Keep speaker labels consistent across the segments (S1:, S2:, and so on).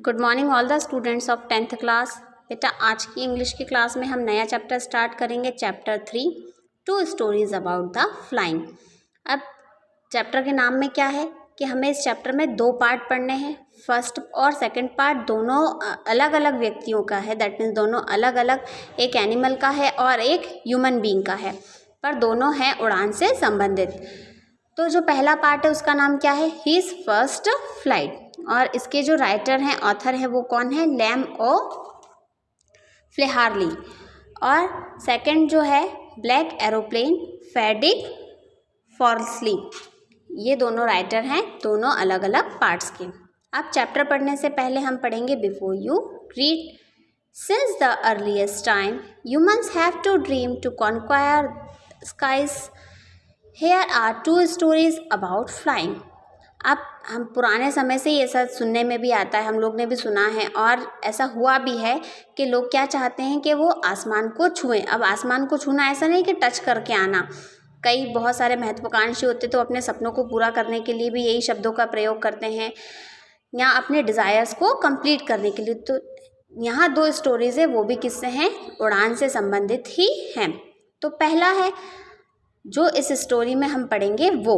S1: Good morning all the students of 10th class. बेटा आज की इंग्लिश की क्लास में हम नया चैप्टर स्टार्ट करेंगे, chapter 3 2 stories about the flying. अब चैप्टर के नाम में क्या है कि हमें इस चैप्टर में 2 पार्ट पढ़ने हैं। फर्स्ट और सेकंड पार्ट दोनों अलग अलग व्यक्तियों का है, दैट मीन्स दोनों अलग अलग, एक एनिमल का है और एक ह्यूमन बीइंग का है, पर दोनों हैं उड़ान से संबंधित। तो जो पहला पार्ट है उसका नाम क्या है, हिज फर्स्ट फ्लाइट, और इसके जो राइटर हैं, ऑथर है, वो कौन है, लैम ओ फ्लेहार्ली। और सेकंड जो है ब्लैक एरोप्लेन, फेडिक फॉर्सली। ये दोनों राइटर हैं, दोनों अलग अलग पार्ट्स के। अब चैप्टर पढ़ने से पहले हम पढ़ेंगे before you read. Since the earliest time humans have to dream to conquer skies, here are 2 stories about flying. अब हम पुराने समय से ये सब सुनने में भी आता है, हम लोग ने भी सुना है और ऐसा हुआ भी है कि लोग क्या चाहते हैं कि वो आसमान को छुएं। अब आसमान को छूना ऐसा नहीं कि टच करके आना, कई बहुत सारे महत्वाकांक्षी होते तो अपने सपनों को पूरा करने के लिए भी यही शब्दों का प्रयोग करते हैं, या अपने डिज़ायर्स को कंप्लीट करने के लिए। तो यहाँ 2 स्टोरीज़ है, वो भी किससे हैं, उड़ान से संबंधित ही हैं। तो पहला है जो इस स्टोरी में हम पढ़ेंगे वो,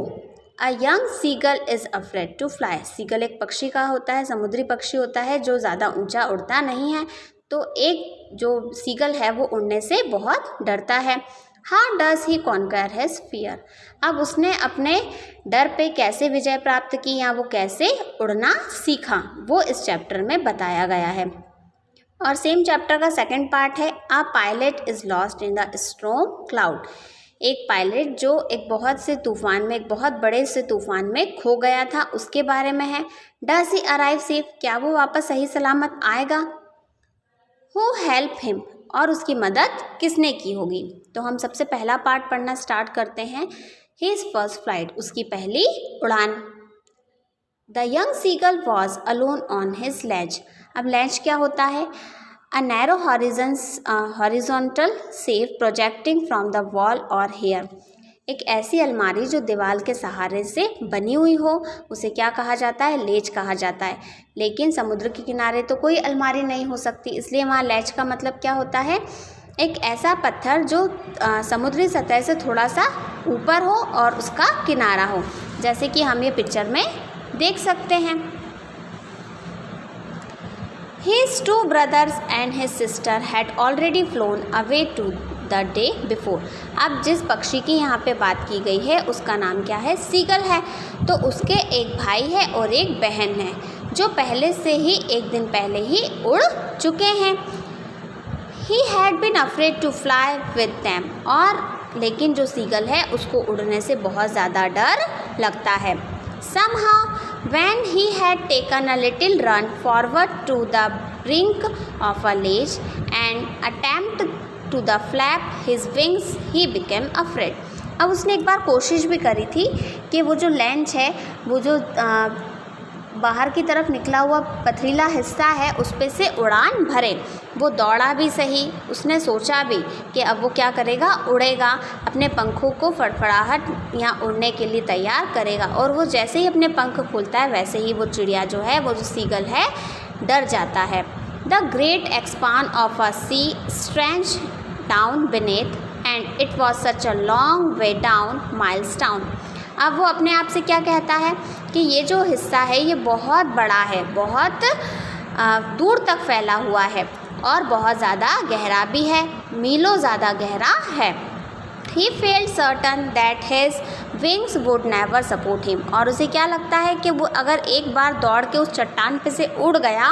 S1: a young seagull is afraid to fly. Seagull एक पक्षी का होता है, समुद्री पक्षी होता है जो ज़्यादा ऊंचा उड़ता नहीं है। तो एक जो सीगल है वो उड़ने से बहुत डरता है। How does he conquer his fear. अब उसने अपने डर पे कैसे विजय प्राप्त की या वो कैसे उड़ना सीखा, वो इस चैप्टर में बताया गया है। और सेम चैप्टर का सेकंड पार्ट है, a pilot is lost in the storm cloud. एक पायलट जो एक बहुत से तूफान में, एक बहुत बड़े से तूफान में खो गया था, उसके बारे में है। डज ही अराइव सेफ, क्या वो वापस सही सलामत आएगा। हु हेल्प हिम, और उसकी मदद किसने की होगी। तो हम सबसे पहला पार्ट पढ़ना स्टार्ट करते हैं, हिज फर्स्ट फ्लाइट, उसकी पहली उड़ान। The young seagull was alone on his ledge. अब लेज क्या होता है, a narrow horizontal safe projecting from the wall or hair। एक ऐसी अलमारी जो दीवार के सहारे से बनी हुई हो, उसे क्या कहा जाता है, लेज कहा जाता है। लेकिन समुद्र के किनारे तो कोई अलमारी नहीं हो सकती, इसलिए वहाँ लेज का मतलब क्या होता है, एक ऐसा पत्थर जो समुद्री सतह से थोड़ा सा ऊपर हो और उसका किनारा हो, जैसे कि हम ये पिक्चर में देख सकते हैं। His 2 brothers and his sister had already flown away to the day before। अब जिस पक्षी की यहाँ पे बात की गई है उसका नाम क्या है, सीगल है। तो उसके एक भाई है और एक बहन है जो पहले से ही एक दिन पहले ही उड़ चुके हैं। He had been afraid to fly with them। और लेकिन जो सीगल है उसको उड़ने से बहुत ज़्यादा डर लगता है। Somehow when he had taken a little run forward to the brink of a ledge and attempted to the flap his wings, he became afraid। अब उसने एक बार कोशिश भी करी थी कि वो जो लेंच है, वो जो बाहर की तरफ निकला हुआ पथरीला हिस्सा है, उस पे से उड़ान भरे। वो दौड़ा भी सही, उसने सोचा भी कि अब वो क्या करेगा, उड़ेगा, अपने पंखों को फड़फड़ाहट या उड़ने के लिए तैयार करेगा। और वो जैसे ही अपने पंख खोलता है वैसे ही वो चिड़िया जो है, वो जो सीगल है, डर जाता है। The great expanse of a sea stretched down beneath and it was such a long way down miles down. अब वो अपने आप से क्या कहता है कि ये जो हिस्सा है ये बहुत बड़ा है, बहुत दूर तक फैला हुआ है और बहुत ज़्यादा गहरा भी है, मीलों ज़्यादा गहरा है। He felt certain that his wings would never support him। और उसे क्या लगता है कि वो अगर एक बार दौड़ के उस चट्टान पे से उड़ गया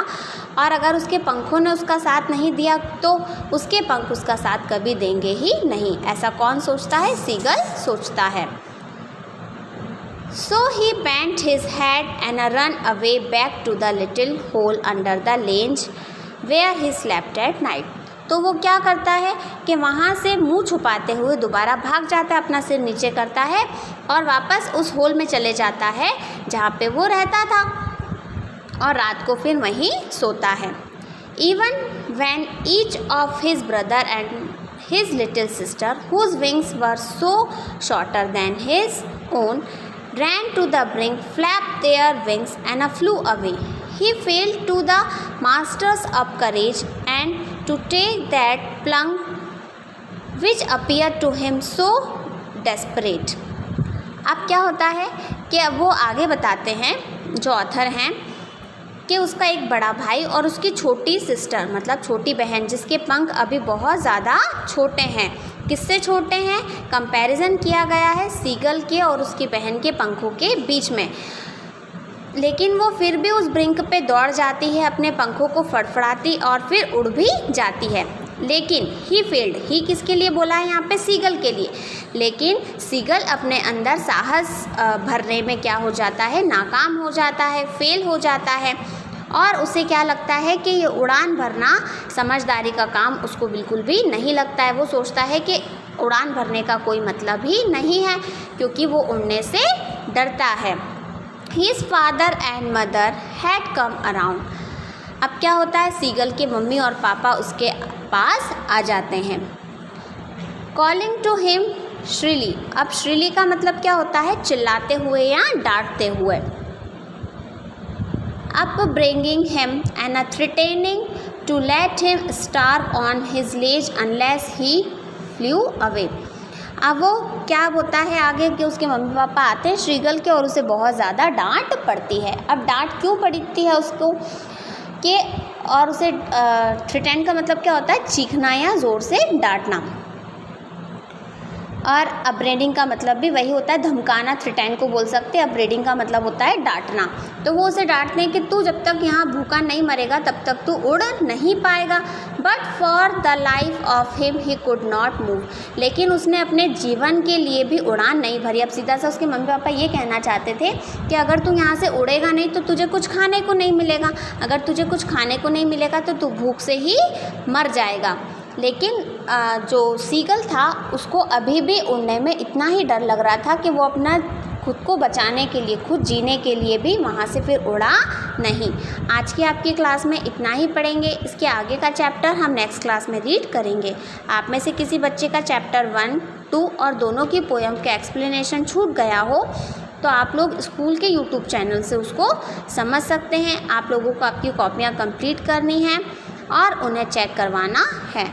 S1: और अगर उसके पंखों ने उसका साथ नहीं दिया तो उसके पंख उसका साथ कभी देंगे ही नहीं। ऐसा कौन सोचता है, सीगल सोचता है। So he bent his head and ran away back to the little hole under the ledge where he slept at night। तो वो क्या करता है कि वहाँ से मुंह छुपाते हुए दोबारा भाग जाता है, अपना सिर नीचे करता है और वापस उस होल में चले जाता है जहाँ पे वो रहता था और रात को फिर वहीं सोता है। Even when each of his brother and his little sister, whose wings were so shorter than his own, ran to the brink, flapped their wings and flew away, he failed to the masters of courage and to take that plunge which appeared to him so desperate। अब क्या होता है कि अब वो आगे बताते हैं जो ऑथर हैं कि उसका एक बड़ा भाई और उसकी छोटी सिस्टर मतलब छोटी बहन जिसके पंख अभी बहुत ज़्यादा छोटे हैं। किससे छोटे हैं? कंपैरिजन किया गया है सीगल के और उसकी बहन के पंखों के बीच में। लेकिन वो फिर भी उस ब्रिंक पे दौड़ जाती है, अपने पंखों को फड़फड़ाती और फिर उड़ भी जाती है। लेकिन ही फेल्ड, ही किसके लिए बोला है यहाँ पे? सीगल के लिए। लेकिन सीगल अपने अंदर साहस भरने में क्या हो जाता है? नाकाम हो जाता है, फेल हो जाता है और उसे क्या लगता है कि ये उड़ान भरना समझदारी का काम उसको बिल्कुल भी नहीं लगता है। वो सोचता है कि उड़ान भरने का कोई मतलब ही नहीं है क्योंकि वो उड़ने से डरता है। His father and mother had come around। अब क्या होता है? सीगल के मम्मी और पापा उसके पास आ जाते हैं। Calling to him shrilly। अब shrilly का मतलब क्या होता है? चिल्लाते हुए या डांटते हुए। Upbringing him and threatening to let him starve on his ledge unless he flew away। अब वो क्या होता है आगे कि उसके मम्मी पापा आते हैं श्रीगल के और उसे बहुत ज़्यादा डांट पड़ती है। अब डांट क्यों पड़ती है उसको कि और उसे थ्रेटन का मतलब क्या होता है? चीखना या ज़ोर से डांटना। और अपब्रेडिंग का मतलब भी वही होता है, धमकाना थ्रेटन को बोल सकते हैं। अपब्रेडिंग का मतलब होता है डांटना। तो वो उसे डांटते हैं कि तू जब तक यहाँ भूखा नहीं मरेगा तब तक तू उड़ नहीं पाएगा। But for the life of him he could not move. लेकिन उसने अपने जीवन के लिए भी उड़ान नहीं भरी। अब सीधा सा उसके मम्मी पापा ये कहना चाहते थे कि अगर तू यहाँ से उड़ेगा नहीं तो तुझे कुछ खाने को नहीं मिलेगा, अगर तुझे कुछ खाने को नहीं मिलेगा तो तू भूख से ही मर जाएगा। लेकिन जो सीगल था उसको अभी भी उड़ने में इतना ही डर लग रहा था कि वो अपना खुद को बचाने के लिए, खुद जीने के लिए भी वहाँ से फिर उड़ा नहीं। आज की आपकी क्लास में इतना ही पढ़ेंगे। इसके आगे का चैप्टर हम नेक्स्ट क्लास में रीड करेंगे। आप में से किसी बच्चे का चैप्टर 1, 2 और दोनों की पोएम का एक्सप्लेनेशन छूट गया हो तो आप लोग स्कूल के यूट्यूब चैनल से उसको समझ सकते हैं। आप लोगों को आपकी कॉपियाँ कंप्लीट करनी हैं और उन्हें चेक करवाना है।